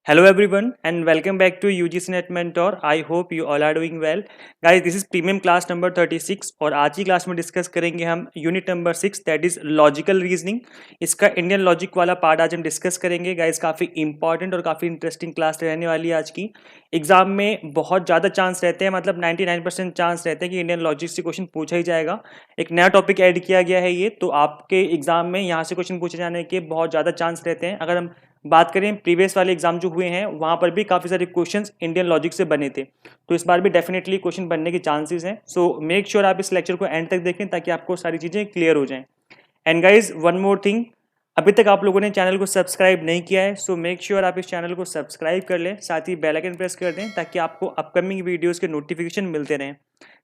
Hello everyone and welcome back to UGC Net Mentor. I hope you all are doing well. Guys, this is premium class number 36 और आज की class में discuss करेंगे हम unit number 6 that is logical reasoning. इसका Indian logic वाला part आज हम डिस्कस करेंगे। गाइस, काफ़ी इंपॉर्टेंट और काफ़ी इंटरेस्टिंग क्लास रहने वाली है आज की। एग्जाम में बहुत ज़्यादा चांस रहते हैं, मतलब 99% चांस रहते हैं कि इंडियन लॉजिक से क्वेश्चन पूछा ही जाएगा। एक नया टॉपिक ऐड किया गया है ये, तो आपके एग्जाम में यहाँ से क्वेश्चन पूछे जाने के बहुत ज़्यादा चांस रहते हैं। अगर हम बात करें प्रीवियस वाले एग्जाम जो हुए हैं वहां पर भी काफ़ी सारे क्वेश्चंस इंडियन लॉजिक से बने थे, तो इस बार भी डेफिनेटली क्वेश्चन बनने के चांसेस हैं। सो मेक श्योर आप इस लेक्चर को एंड तक देखें ताकि आपको सारी चीज़ें क्लियर हो जाएं। And guys, one more thing, अभी तक आप लोगों ने चैनल को सब्सक्राइब नहीं किया है, सो मेक श्योर आप इस चैनल को सब्सक्राइब कर लें, साथ ही बेल आइकन प्रेस कर दें ताकि आपको अपकमिंग वीडियोस के नोटिफिकेशन मिलते रहें।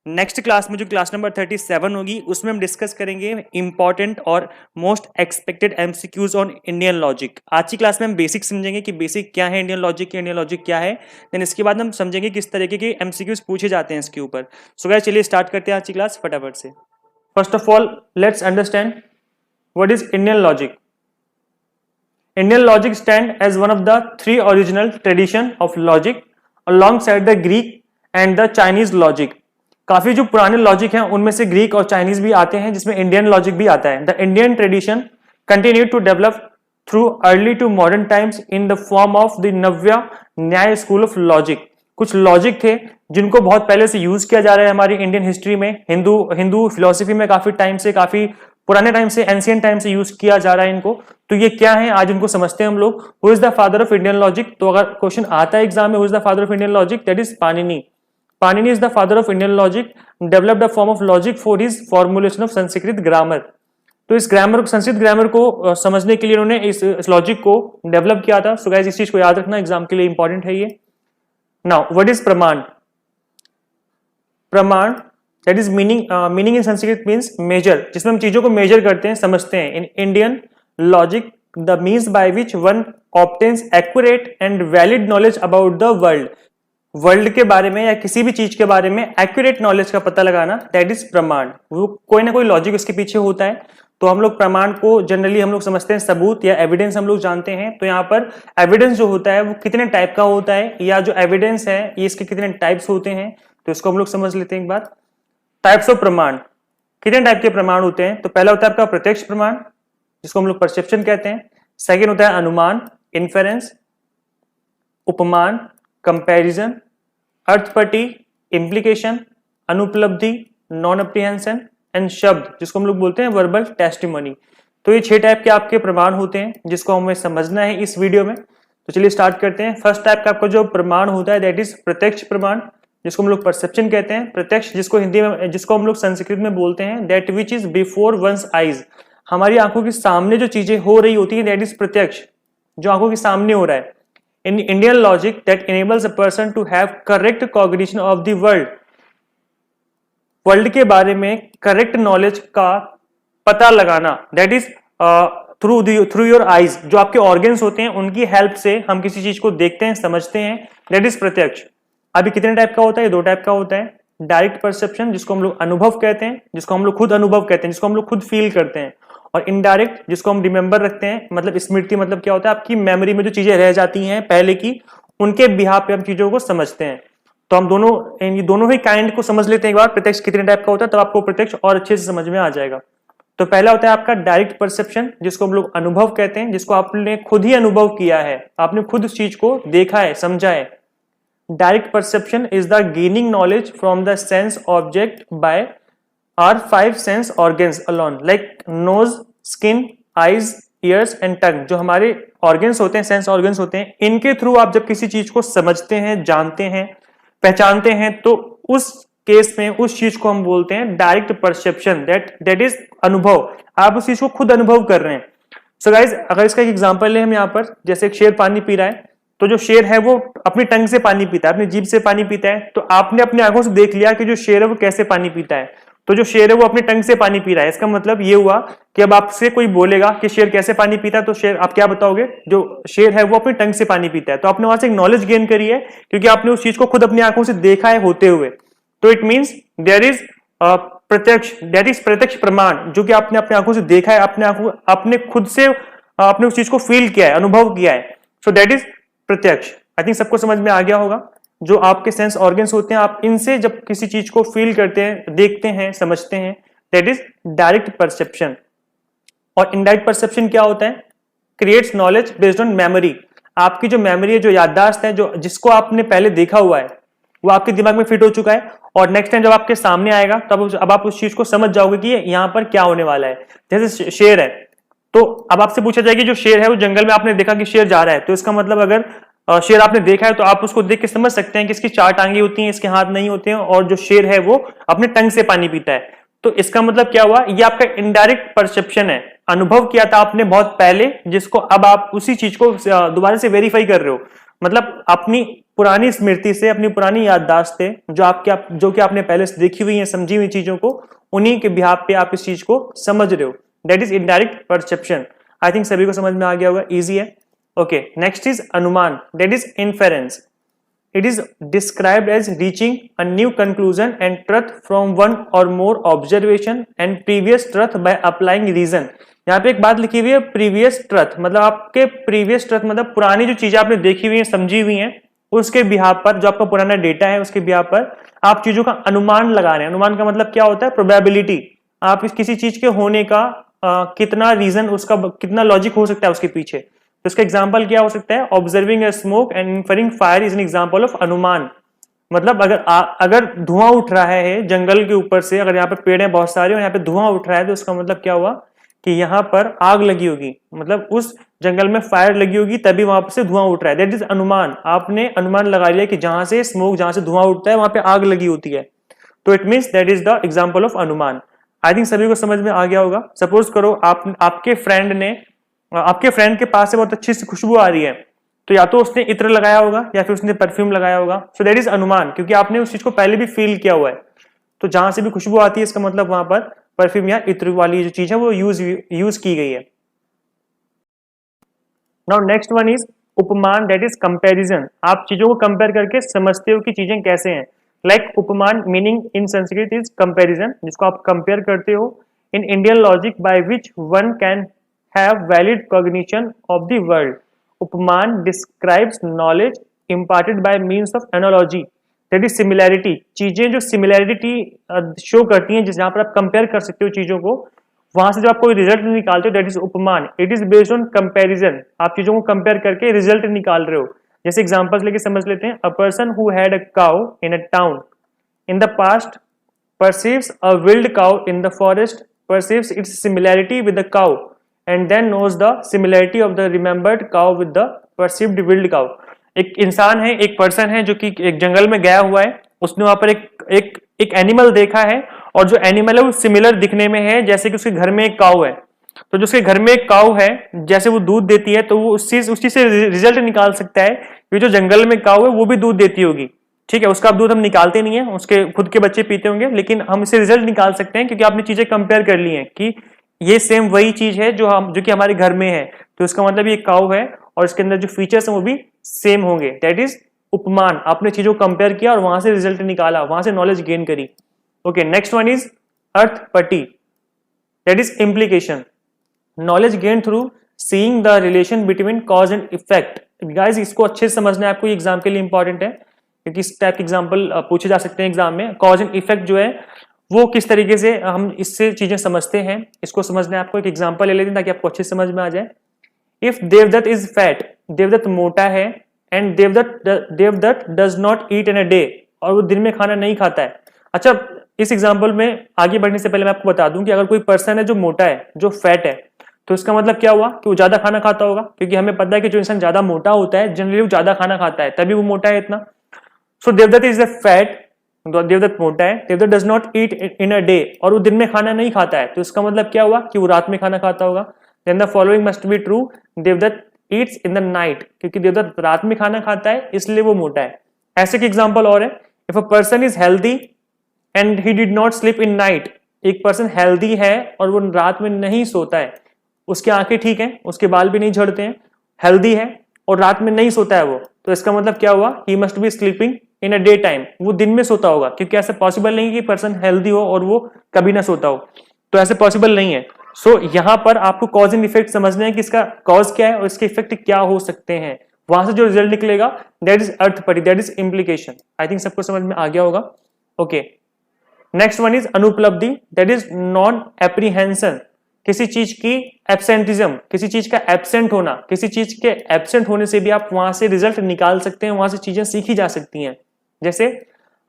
नेक्स्ट क्लास में जो क्लास नंबर 37 होगी उसमें हम डिस्कस करेंगे इंपॉर्टेंट और most expected MCQs on Indian logic. आज की क्लास में हम बेसिक समझेंगे कि बेसिक क्या है इंडियन लॉजिक क्या है। देन इसके बाद हम समझेंगे किस तरीके के एमसीक्यूज पूछे जाते हैं इसके ऊपर। सो गाइस, चलिए स्टार्ट करते हैं आज की क्लास फटाफट से। First of all let's understand what is Indian logic. Indian logic stand as one of the three original tradition of logic alongside the Greek and the Chinese logic। काफी जो पुराने लॉजिक हैं उनमें से ग्रीक और Chinese भी आते हैं, जिसमें इंडियन लॉजिक भी आता है। The Indian tradition continue to develop through early to modern times in the form of the Navya Nyaya school of logic. कुछ लॉजिक थे जिनको बहुत पहले से यूज किया जा रहा है हमारी इंडियन हिस्ट्री में, हिंदू फिलोसफी में काफी टाइम से, काफी पुराने टाइम से, एंशियंट टाइम से यूज किया जा रहा है इनको। तो ये क्या है आज उनको समझते हैं हम लोग। Who is the father of Indian logic? तो अगर क्वेश्चन आता है एग्जाम में who is the father of Indian logic, that is Panini. Panini is the father of Indian logic, developed a form of logic for his formulation of Sanskrit grammar. तो इस grammar, Sanskrit grammar को समझने के लिए उन्होंने इस लॉजिक को डेवलप किया था। सो गाइस, इस चीज को याद रखना, एग्जाम के लिए इंपॉर्टेंट है ये। Now what is praman? Praman that is meaning in Sanskrit means measure, जिसमें हम चीजों को मेजर करते हैं, समझते हैं। In Indian logic the means by which one obtains accurate and valid knowledge about the world. World के बारे में या किसी भी चीज के बारे में एक्यूरेट नॉलेज का पता लगाना, दैट इज प्रमाण। वो कोई ना कोई लॉजिक उसके पीछे होता है। तो हम लोग प्रमाण को जनरली हम लोग समझते हैं सबूत या एविडेंस, हम लोग जानते हैं। तो यहाँ पर एविडेंस जो होता है वो कितने टाइप का होता है, या जो एविडेंस है ये इसके कितने टाइप्स होते हैं, तो इसको हम लोग समझ लेते हैं एक बार। टाइप्स ऑफ प्रमाण, कितने टाइप के प्रमाण होते हैं? तो पहला होता है आपका प्रत्यक्ष प्रमाण, जिसको हम लोग परसेप्शन कहते हैं। सेकंड होता है अनुमान, इन्फेरेंस। उपमान, कंपैरिजन। अर्थपट्टी, इम्प्लीकेशन। अनुपलब्धि, नॉन अप्रीहेंशन। एंड शब्द, जिसको हम लोग बोलते हैं वर्बल टेस्टिमनी। तो ये 6 टाइप के आपके प्रमाण होते हैं जिसको हमें समझना है इस वीडियो में। तो चलिए स्टार्ट करते हैं। फर्स्ट टाइप का आपका जो प्रमाण होता है दैट इज प्रत्यक्ष प्रमाण, जिसको हम लोग परसेप्शन कहते हैं। प्रत्यक्ष, जिसको हिंदी में, जिसको हम लोग संस्कृत में बोलते हैं that which is before one's eyes. हमारी आंखों के सामने जो चीजें हो रही होती है दैट इज प्रत्यक्ष, जो आंखों के सामने हो रहा है। In Indian logic that enables a person to have correct cognition of the world. World के बारे में करेक्ट नॉलेज का पता लगाना, that is through your eyes. जो आपके ऑर्गन्स होते हैं उनकी हेल्प से हम किसी चीज को देखते हैं, समझते हैं, दैट इज प्रत्यक्ष। अभी कितने टाइप का होता है? 2 टाइप का होता है। डायरेक्ट परसेप्शन, जिसको हम लोग अनुभव कहते हैं, जिसको हम लोग खुद अनुभव कहते हैं, जिसको हम लोग खुद फील करते हैं। और इनडायरेक्ट, जिसको हम रिमेंबर रखते हैं, मतलब स्मृति, मतलब क्या होता है आपकी मेमोरी में जो चीजें रह जाती हैं पहले की, उनके बिहाफ पे हम चीजों को समझते हैं। तो हम ये दोनों ही काइंड को समझ लेते हैं एक बार। प्रत्यक्ष कितने टाइप का होता है, तब आपको प्रत्यक्ष और अच्छे से समझ में आ जाएगा। तो पहला होता है आपका डायरेक्ट परसेप्शन, जिसको हम लोग अनुभव कहते हैं, जिसको आपने खुद ही अनुभव किया है, आपने खुद उस चीज को देखा है, समझा है। Direct perception is the gaining knowledge from the sense object by our 5 sense organs alone, like nose, skin, eyes, ears and tongue। जो हमारे organs होते हैं, sense organs होते हैं, इनके थ्रू आप जब किसी चीज को समझते हैं, जानते हैं, पहचानते हैं, तो उस केस में उस चीज को हम बोलते हैं डायरेक्ट परसेप्शन, दैट इज अनुभव। आप उस चीज को खुद अनुभव कर रहे हैं। सो गाइज, अगर इसका एक एग्जाम्पल ले हम यहाँ पर, जैसे एक शेर पानी पी रहा है, तो जो शेर है वो अपनी टंग से पानी पीता है, अपनी जीभ से पानी पीता है। तो आपने अपनी आंखों से देख लिया कि जो शेर है वो कैसे पानी पीता है। तो जो शेर है वो अपनी टंग से पानी पी रहा है। इसका मतलब ये हुआ कि अब आपसे कोई बोलेगा कि शेर कैसे पानी पीता है, तो शेर, आप क्या बताओगे? जो शेर है वो अपनी टंग से पानी पीता है। तो आपने वहां से एक नॉलेज गेन करी है, क्योंकि आपने उस चीज को खुद अपनी आंखों से देखा है होते हुए। तो इट मीन्स देयर इज प्रत्यक्ष, दैट इज प्रत्यक्ष प्रमाण, जो कि आपने अपनी आंखों से देखा है, अपने खुद से आपने उस चीज को फील किया है, अनुभव किया है। सो दैट इज प्रत्यक्ष। आई थिंक सबको समझ में आ गया होगा। जो आपके सेंस ऑर्गन्स होते हैं, आप इनसे जब किसी चीज को फील करते हैं, देखते हैं, समझते हैं, दैट इज डायरेक्ट परसेप्शन। और इनडायरेक्ट परसेप्शन क्या होता है? Creates knowledge based on memory. आपकी जो मेमोरी है, जो याददाश्त है, जो जिसको आपने पहले देखा हुआ है वो आपके दिमाग में फिट हो चुका है, और नेक्स्ट टाइम जब आपके सामने आएगा तब अब आप उस चीज को समझ जाओगे कि यहाँ पर क्या होने वाला है। जैसे शेर है, तो अब आपसे पूछा जाए कि जो शेर है वो जंगल में आपने देखा कि शेर जा रहा है, तो इसका मतलब अगर शेर आपने देखा है तो आप उसको देख के समझ सकते हैं कि इसकी 4 टांगे होती हैं, इसके हाथ नहीं होते हैं, और जो शेर है वो अपने टंग से पानी पीता है। तो इसका मतलब क्या हुआ? ये आपका इनडायरेक्ट परसेप्शन है, अनुभव किया था आपने बहुत पहले, जिसको अब आप उसी चीज को दोबारा से वेरीफाई कर रहे हो। मतलब अपनी पुरानी स्मृति से, अपनी पुरानी याददाश्त से जो कि आपने पहले से देखी हुई है, समझी हुई चीजों को, उन्हीं के बिहाफ पे आप इस चीज को समझ रहे हो। That is indirect perception. I think सभी को समझ में आ गया होगा, इजी है। ओके, नेक्स्ट इज अनुमान, that is inference. It is described as reaching a new conclusion and truth from one or more observation and previous truth by applying reason। यहाँ पे एक बात लिखी हुई है previous truth, मतलब आपके previous truth मतलब पुरानी जो चीजें आपने देखी हुई है, समझी हुई हैं, उसके बिहाफ पर, जो आपका पुराना डेटा है उसके बिहाफ पर आप चीजों का अनुमान लगा रहे हैं। अनुमान का मतलब क्या होता है? प्रोबेबिलिटी। आप इस किसी चीज के होने का कितना रीजन, उसका कितना लॉजिक हो सकता है उसके पीछे। तो इसका एग्जाम्पल क्या हो सकता है? Observing a smoke and inferring fire is an example of anumana. मतलब अगर धुआं उठ रहा है जंगल के ऊपर से, अगर यहाँ पे पेड़ हैं बहुत सारे और यहाँ पे धुआं उठ रहा है, तो इसका मतलब क्या हुआ कि यहाँ पर आग लगी होगी, मतलब उस जंगल में फायर लगी होगी, तभी वहां से धुआं उठ रहा है। दैट इज अनुमान। आपने अनुमान लगा लिया कि जहां से स्मोक, जहां से धुआं उठता है वहां पे आग लगी होती है, तो it means that is the example of anumana. I think सभी को समझ में आ गया होगा। सपोज करो आपके फ्रेंड के पास से बहुत अच्छी सी खुशबू आ रही है, तो या तो उसने इत्र लगाया होगा या फिर उसने परफ्यूम लगाया होगा। सो दैट इज अनुमान, क्योंकि आपने उस चीज को पहले भी फील किया हुआ है। तो जहां से भी खुशबू आती है, इसका मतलब वहां पर परफ्यूम या इत्र वाली जो चीज है वो यूज की गई है। नाउ नेक्स्ट वन इज उपमान, दैट इज कंपैरिजन। आप चीजों को कंपेयर करके समझते हो कि चीजें कैसे हैं। लाइक उपमान meaning in Sanskrit is comparison, जिसको आप कंपेयर करते हो। इन Indian logic bye which one can have valid cognition of the world. उपमान describes knowledge imparted by means of analogy, that is similarity। चीजें जो सिमिलैरिटी शो करती हैं, जिस जहां पर आप कंपेयर कर सकते हो चीजों को, वहां से जो आप कोई रिजल्ट निकालते हो, दैट इज उपमान। It is based on comparison. आप चीजों को कंपेयर करके रिजल्ट निकाल रहे हो। जैसे एग्जांपल्स लेके समझ लेते हैं। A person who had a cow in a town in the past perceives a wild cow in the forest, perceives its similarity with the cow and then knows the similarity of the remembered cow with the perceived wild cow। एक इंसान है, एक person है जो कि एक जंगल में गया हुआ है, उसने वहां पर एक एनिमल देखा है, और जो एनिमल है वो सिमिलर दिखने में है, जैसे कि उसके घर में एक काऊ है। तो जो उसके घर में एक काऊ है, जैसे वो दूध देती है, तो वो उस चीज से रिजल्ट निकाल सकता है कि जो जंगल में काऊ है वो भी दूध देती होगी। ठीक है, उसका दूध हम निकालते नहीं है, उसके खुद के बच्चे पीते होंगे, लेकिन हम इसे रिजल्ट निकाल सकते हैं क्योंकि आपने चीजें कंपेयर कर ली हैं कि ये सेम वही चीज है जो कि हमारे घर में है। तो इसका मतलब ये काऊ है और इसके अंदर जो फीचर्स हैं वो भी सेम होंगे। दैट इज उपमान। आपने चीजों को कंपेयर किया और वहां से रिजल्ट निकाला, वहां से नॉलेज गेन करी। Okay, next one is earth पट्टी, that is implication. Knowledge gain through seeing the relation between cause and effect. Guys, इसको अच्छे से समझना है आपको, एग्जाम के लिए इंपॉर्टेंट है क्योंकि इस टाइप के एग्जाम्पल पूछे जा सकते हैं एग्जाम में। कॉज एंड इफेक्ट जो है वो किस तरीके से हम इससे चीजें समझते हैं, इसको समझना है आपको। एक एग्जांपल ले लेते हैं ताकि आपको अच्छे समझ में आ जाए। If Devadatta is fat, Devadatta मोटा है, and Devadatta does not eat in a day, और वो दिन में खाना नहीं खाता है। अच्छा, इस एग्जांपल में आगे बढ़ने से पहले मैं आपको बता दूं कि अगर कोई पर्सन है जो मोटा है, जो फैट है, तो इसका मतलब क्या हुआ कि वो ज्यादा खाना खाता होगा, क्योंकि हमें पता है कि जो इंसान ज्यादा मोटा होता है जनरली वो ज्यादा खाना खाता है, तभी वो मोटा है इतना। So Devadatta is a fat, Devadatta मोटा है, Devadatta does not eat in a day, और वो दिन में खाना नहीं खाता है, तो इसका मतलब क्या हुआ कि वो रात में खाना खाता होगा। Then the following must be true, Devadatta eats in the night, क्योंकि देवदत्त रात में खाना खाता है इसलिए वो मोटा है। ऐसे की एग्जांपल और है। If a person is healthy and he did not sleep in night, एक पर्सन हेल्दी है और वो रात में नहीं सोता है, उसकी आंखें ठीक है, उसके बाल भी नहीं झड़ते हैं, हेल्दी है और रात में नहीं सोता है वो, तो इसका मतलब क्या हुआ, he must be sleeping in a day time, वो दिन में सोता होगा, क्योंकि ऐसा पॉसिबल नहीं कि पर्सन हेल्दी हो और वो कभी ना सोता हो, तो ऐसे पॉसिबल नहीं है। सो यहाँ पर आपको कॉज एंड इफेक्ट समझना है कि इसका कॉज क्या है और इसके इफेक्ट क्या हो सकते हैं, वहां से जो रिजल्ट निकलेगा that is arthapatti, that is implication. I think सबको समझ में आ गया होगा। Okay, next one is anupalabdhi, that is non apprehension, किसी चीज की एब्सेंटिज्म, किसी चीज का एब्सेंट होना, किसी चीज के एब्सेंट होने से भी आप वहां से रिजल्ट निकाल सकते हैं, वहां से चीजें सीखी जा सकती हैं। जैसे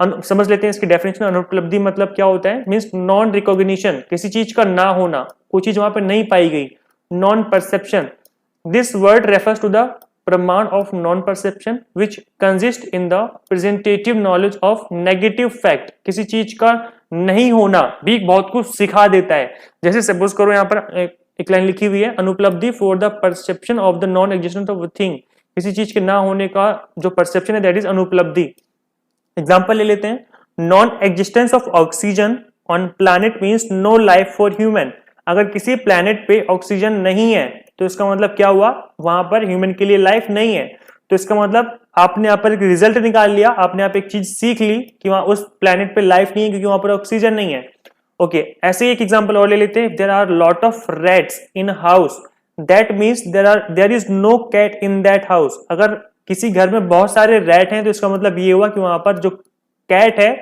समझ लेते हैं इसकी डेफिनेशन। अनुपलब्धि मतलब क्या होता है, मींस नॉन रिकॉग्निशन, किसी चीज का ना होना, कोई चीज वहां पर नहीं पाई गई। Non perception, this word refers to the pramana of non perception which consist in the presentative knowledge of negative fact, किसी चीज का नहीं होना भी बहुत कुछ सिखा देता है। जैसे सपोज करो यहाँ पर एक लाइन लिखी हुई है, anupalabdhi for the perception of the non existence of thing, किसी चीज के ना होने का जो परसेप्शन है दैट इज अनुपलब्धि। एग्जाम्पल ले लेते हैं, non existence of oxygen on planet means no life for human, अगर किसी प्लैनेट पे ऑक्सीजन नहीं है तो इसका मतलब क्या हुआ, वहां पर ह्यूमन के लिए लाइफ नहीं है। तो इसका मतलब आपने यहाँ पर एक रिजल्ट निकाल लिया, आपने यहाँ पे एक चीज सीख ली कि वहां उस प्लैनेट पे लाइफ नहीं है क्योंकि वहां पर ऑक्सीजन नहीं है। ओके, ऐसे ही एक एग्जांपल और ले लेते हैं, there are lot of rats in house, that means there is no cat in that house, अगर किसी घर में बहुत सारे रैट हैं तो इसका मतलब ये हुआ कि वहां पर जो कैट है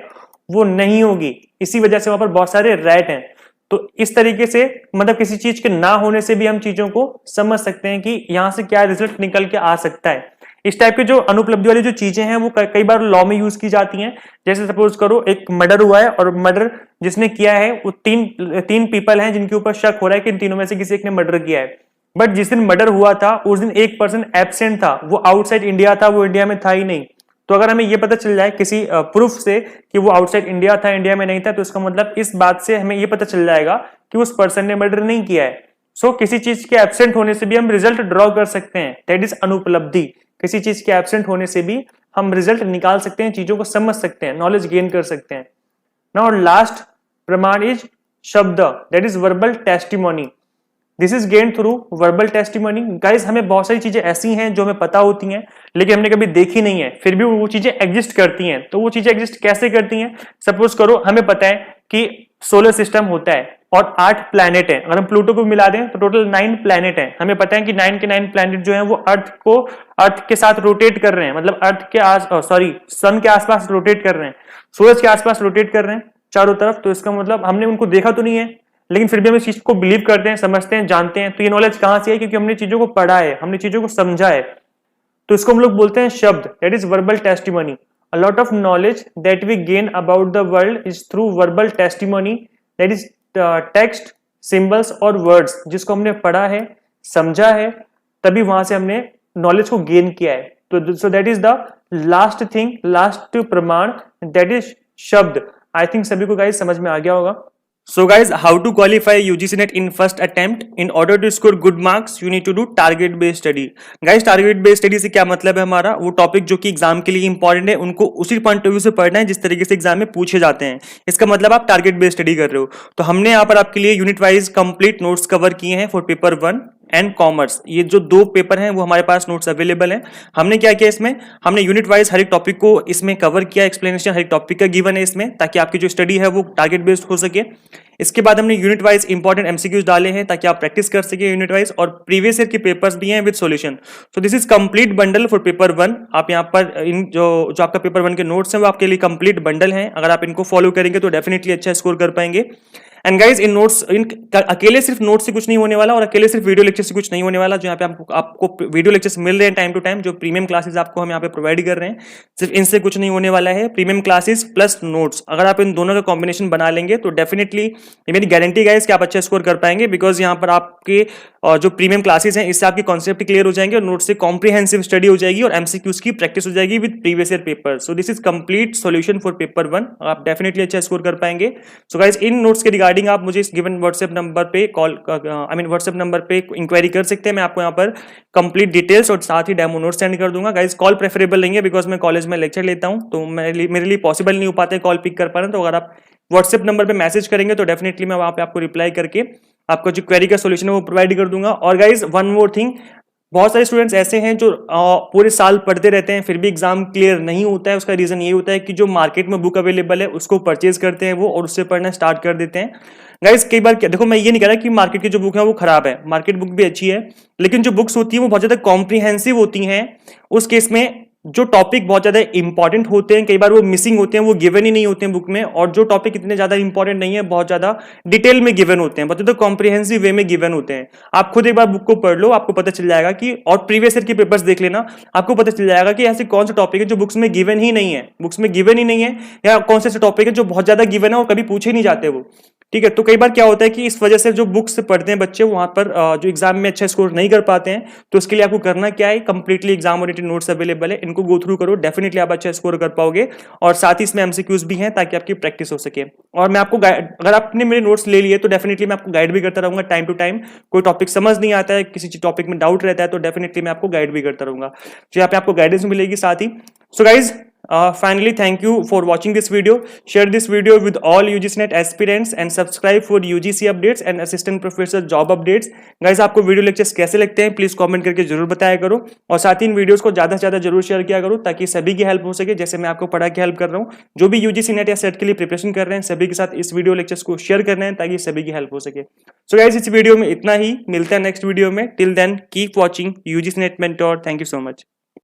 वो नहीं होगी, इसी वजह से वहां पर बहुत सारे रैट हैं। तो इस तरीके से मतलब किसी चीज के ना होने से भी हम चीजों को समझ सकते हैं कि यहां से क्या रिजल्ट निकल के आ सकता है। इस टाइप के जो अनुपलब्धि वाली जो चीजें हैं वो कई बार लॉ में यूज की जाती हैं। जैसे सपोज करो एक मर्डर हुआ है और मर्डर जिसने किया है वो तीन पीपल हैं जिनके ऊपर शक हो रहा है कि इन तीनों में से किसी एक ने मर्डर किया है, बट जिस दिन मर्डर हुआ था उस दिन एक पर्सन एब्सेंट था, वो आउटसाइड इंडिया था, वो इंडिया में था ही नहीं। तो अगर हमें ये पता चल जाए किसी प्रूफ से कि वो आउटसाइड इंडिया था, इंडिया में नहीं था, तो इसका मतलब इस बात से हमें ये पता चल जाएगा कि उस पर्सन ने मर्डर नहीं किया है। सो किसी चीज के एब्सेंट होने से भी हम रिजल्ट ड्रॉ कर सकते हैं, दैट इज अनुपलब्धि। किसी चीज के एब्सेंट होने से भी हम रिजल्ट निकाल सकते हैं, चीजों को समझ सकते हैं, नॉलेज गेन कर सकते हैं। नाउ लास्ट प्रमाण इज शब्द, that is verbal testimony, this is gain through verbal testimony. Guys हमें बहुत सारी चीजें ऐसी हैं जो हमें पता होती हैं लेकिन हमने कभी देखी नहीं है, फिर भी वो चीजें एग्जिस्ट करती हैं। तो वो चीजें एग्जिस्ट कैसे करती हैं, सपोज करो हमें पता है कि सोलर सिस्टम होता है और 8 प्लैनेट है, अगर हम प्लूटो को मिला दें तो टोटल 9 प्लैनेट है। हमें पता है कि 9 के 9 प्लैनेट जो है वो अर्थ के साथ रोटेट कर रहे हैं, मतलब अर्थ के सन के आसपास रोटेट कर रहे हैं, सूरज के आसपास रोटेट कर रहे हैं चारों तरफ। तो इसका मतलब हमने उनको देखा तो नहीं है लेकिन फिर भी हम इस चीज को बिलीव करते हैं, समझते हैं, जानते हैं। तो ये नॉलेज कहां से है, क्योंकि हमने चीजों को पढ़ा है, हमने चीजों को समझा है। तो इसको हम लोग बोलते हैं शब्द, that is verbal testimony. A lot of knowledge that we gain about the world is through verbal testimony, that is text, symbols और वर्ड्स, जिसको हमने पढ़ा है, समझा है, तभी वहां से हमने नॉलेज को गेन किया है। तो so that is the last thing, last प्रमाण, दैट इज शब्द। आई थिंक सभी को गाइस समझ में आ गया होगा। So guys, how to qualify UGC NET in first attempt? In order to score good marks, you need to do target based study. Guys, target based study से क्या मतलब है हमारा, वो टॉपिक जो कि एग्जाम के लिए इंपॉर्टेंट है उनको उसी पॉइंट ऑफ व्यू से पढ़ना है जिस तरीके से एग्जाम में पूछे जाते हैं। इसका मतलब आप टारगेट बेस्ड स्टडी कर रहे हो। तो हमने यहाँ पर आपके लिए unit wise complete notes cover किए हैं फॉर पेपर 1 एंड कॉमर्स। ये जो 2 पेपर हैं वो हमारे पास नोट्स अवेलेबल हैं। हमने क्या किया इसमें, हमने यूनिट वाइज हर एक टॉपिक को इसमें कवर किया, एक्सप्लेनेशन हर एक टॉपिक का गिवन है इसमें, ताकि आपकी जो स्टडी है वो टारगेट बेस्ड हो सके। इसके बाद हमने यूनिट वाइज इंपॉर्टेंट एमसीक्यूज डाले हैं ताकि आप प्रैक्टिस कर सके यूनिट वाइज, और प्रीवियस ईयर के पेपर्स भी हैं with solution. So this is complete bundle for paper 1। आप यहाँ पर इन जो आपका पेपर 1 के नोट्स हैं वो आपके लिए कंप्लीट बंडल हैं। अगर आप इनको फॉलो करेंगे तो डेफिनेटली अच्छा स्कोर कर पाएंगे। एंड गाइज इन नोट्स, अकेले सिर्फ नोट्स से कुछ नहीं होने वाला और अकेले सिर्फ वीडियो लेक्चर से कुछ नहीं होने वाला। जो यहाँ पे आपको वीडियो लेक्चर्स मिल रहे हैं टाइम टू टाइम, जो प्रीमियम क्लासेस आपको हम यहाँ पे प्रोवाइड कर रहे हैं, सिर्फ इनसे कुछ नहीं होने वाला है। प्रीमियम क्लासेस प्लस नोट्स, अगर आप इन दोनों का कॉम्बिनेशन बना लेंगे तो डेफिनेटली ये मेरी गारंटी गाइज कि आप अच्छा स्कोर कर पाएंगे, बिकॉज यहाँ पर आपके जो प्रीमियम क्लासेस हैं इससे आपके कॉन्सेप्ट क्लियर हो जाएंगे और नोट्स से कॉम्प्रिहेंसिव स्टडी हो जाएगी और एमसीक्यूज की प्रैक्टिस हो जाएगी with previous year paper. So this is complete solution for paper 1, आप डेफिनेटली अच्छा स्कोर कर पाएंगे। सो गाइज इन नोट्स के रिगार्डिंग आप मुझे गिवन व्हाट्सएप नंबर पे व्हाट्सएप नंबर पे इंक्वायरी कर सकते हैं। मैं आपको यहाँ पर कंप्लीट डिटेल्स और साथ ही डेमो नोट्स सेंड कर दूंगा। गाइज कॉल प्रेफरेबल नहीं है बिकॉज मैं कॉलेज में लेक्चर लेता हूँ, तो मेरे लिए पॉसिबल नहीं हो पाता है कॉल पिक कर पाना। तो अगर आप व्हाट्सएप नंबर पे मैसेज करेंगे तो डेफिनेटली मैं वहां पे आपको रिप्लाई करके आपका जो क्वेरी का सॉल्यूशन है वो प्रोवाइड कर दूंगा। और गाइज वन मोर थिंग, बहुत सारे स्टूडेंट्स ऐसे हैं जो पूरे साल पढ़ते रहते हैं फिर भी एग्जाम क्लियर नहीं होता है। उसका रीजन ये होता है कि जो मार्केट में बुक अवेलेबल है उसको परचेज करते हैं वो और उससे पढ़ना स्टार्ट कर देते हैं। गाइज कई बार क्या, देखो मैं ये नहीं कह रहा कि मार्केट की जो बुक है वो खराब है, मार्केट बुक भी अच्छी है, लेकिन जो बुक्स होती है वो बहुत ज्यादा कॉम्प्रिहेंसिव होती हैं, उस केस में जो टॉपिक बहुत ज्यादा इंपॉर्टेंट होते हैं, कई बार वो मिसिंग होते हैं, वो गिवन ही नहीं होते हैं बुक में, और जो टॉपिक इतने ज्यादा इंपॉर्टेंट नहीं है, बहुत ज्यादा डिटेल में गिवन होते हैं, मतलब तो कॉम्प्रिहेंसिव वे में गिवन होते हैं। आप खुद एक बार बुक को पढ़ लो, आपको पता चल जाएगा कि, और प्रीवियस ईयर के पेपर्स देख लेना, आपको पता चल जाएगा कि ऐसे कौन सा टॉपिक है जो बुक्स में गिवन ही नहीं है, बुक्स में गिवन ही नहीं है, या कौन से टॉपिक है जो बहुत ज्यादा गिवन है और कभी पूछे नहीं जाते वो। ठीक है, तो कई बार क्या होता है कि इस वजह से जो बुक्स पढ़ते हैं बच्चे, वहां पर जो एग्जाम में अच्छा स्कोर नहीं कर पाते हैं। तो उसके लिए आपको करना क्या है, completely exam oriented notes available है, इनको गो थ्रू करो, डेफिनेटली आप अच्छा स्कोर कर पाओगे। और साथ ही इसमें एमसीक्यूज भी हैं ताकि आपकी प्रैक्टिस हो सके। और मैं आपको अगर आपने मेरे नोट्स ले लिए तो डेफिनेटली मैं आपको गाइड भी करता रहूंगा टाइम टू टाइम। कोई टॉपिक समझ नहीं आता है, किसी टॉपिक में डाउट रहता है, तो डेफिनेटली मैं आपको गाइड भी करता रहूंगा। तो यहाँ पे आपको गाइडेंस मिलेगी साथ ही। So guys, finally, thank you for watching this video. Share this video with all UGC-NET aspirants and subscribe for UGC updates and assistant professor job updates. Guys, आपको वीडियो लेक्चर्स कैसे लगते हैं प्लीज कमेंट करके जरूर बताया करो, और साथ ही इन वीडियोस को ज्यादा से ज्यादा जरूर शेयर किया करो ताकि सभी की हेल्प हो सके, जैसे मैं आपको पढ़ा के हेल्प कर रहा हूँ। जो भी UGC-NET या सेट के लिए प्रिपरेशन कर रहे हैं सभी के साथ इस वीडियो लेक्चर्स को शेयर करना है ताकि सभी की हेल्प हो सके। सो गाइज, इस वीडियो में इतना ही, मिलते हैं नेक्स्ट वीडियो में। Till then keep watching UGC-NET mentor. Thank you so much.